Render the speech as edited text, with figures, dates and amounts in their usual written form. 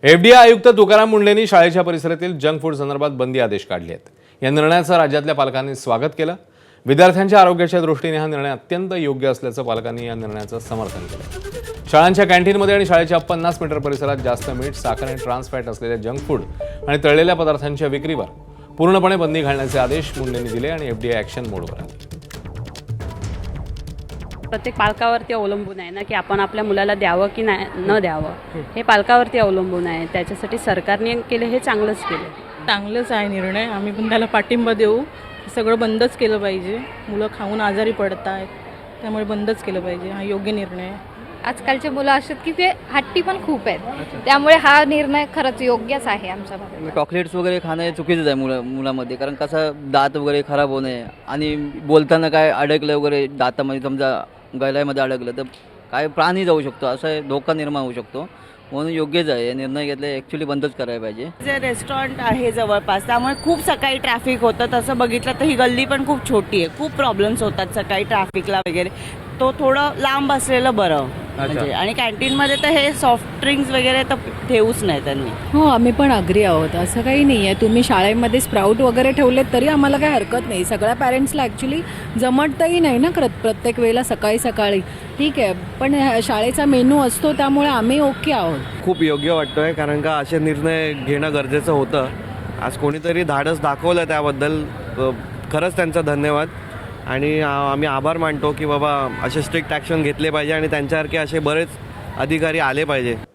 FDA आयुक्त तुकाराम मुंढेंनी शाळेच्या परिसरातील जंक फूड संदर्भात बंदी आदेश काढले आहेत। या निर्णयाचं राज्यातल्या पालकांनी स्वागत केलं। विद्यार्थ्यांच्या आरोग्याच्या दृष्टीने हा निर्णय अत्यंत योग्य असल्याचं पालकांनी या निर्णयाचं समर्थन केलं। शाळांच्या कॅन्टीनमध्ये आणि शाळेच्या 50 मीटर परिसरात जास्त मीठ, साखर आणि ट्रान्स फॅट असलेले जंक फूड आणि तळलेल्या पदार्थांच्या विक्रीवर पूर्णपणे बंदी घालण्याचे आदेश मुंढेंनी दिले आणि एफडीए ॲक्शन मोडवर आली। प्रत्येक पालकावरती अवलंबून आहे ना की आपण आपल्या मुलाला द्यावं की नाही न द्यावं, हे पालकावरती अवलंबून आहे। त्याच्यासाठी सरकारने केले हे चांगलंच केलं। चांगलंच आहे निर्णय, आम्ही पण त्याला पाठिंबा देऊ। सगळं बंदच केलं पाहिजे, मुलं खाऊन आजारी पडत आहेत, त्यामुळे बंदच केलं पाहिजे। हा योग्य निर्णय आहे। आजकालचे मुलं असे की ते हट्टी पण खूप आहेत, त्यामुळे हा निर्णय खरंच योग्यच आहे आमच्या भागात। चॉकलेट्स वगैरे खाणं हे चुकीचंच आहे मुलामध्ये, कारण कसं दात वगैरे खराब होणे आणि बोलताना काय अडकलं वगैरे दातामध्ये, समजा गळ्यामध्ये अडकलं तर काय प्राणी जाऊ शकतो, असं धोका निर्माण होऊ शकतो। म्हणून योग्यच आहे, निर्णय घेतले ॲक्च्युली बंदच करायला पाहिजे। जे रेस्टॉरंट आहे जवळपास, त्यामुळे खूप सकाळी ट्रॅफिक होतं। तसं बघितलं तर ही गल्ली पण खूप छोटी आहे, खूप प्रॉब्लेम्स होतात सकाळी ट्रॅफिकला वगैरे। तो थोडं लांब असलेलं बरं म्हणजे। आणि कॅन्टीनमध्ये तर हे सॉफ्ट ड्रिंक्स वगैरे तर ठेवूच नाही त्यांनी। हो, आम्ही पण अग्री आहोत। असं काही नाही आहे, तुम्ही शाळेमध्ये स्प्राउट वगैरे ठेवलेत तरी आम्हाला काही हरकत नाही। सगळ्या पॅरेंट्सला ॲक्च्युली जमतही नाही ना प्रत्येक वेळेला सकाळी सकाळी, ठीक आहे, पण शाळेचा मेनू असतो त्यामुळे आम्ही ओके आहोत। खूप योग्य वाटतोय, कारण का असे निर्णय घेणं गरजेचं होतं। आज कोणीतरी धाडस दाखवलं, त्याबद्दल खरंच त्यांचा धन्यवाद। आणि आम्ही आभार मानतो की बाबा असे स्ट्रिक्ट ॲक्शन घेतले पाहिजे आणि त्यांच्यासारखे असे बरेच अधिकारी आले पाहिजे।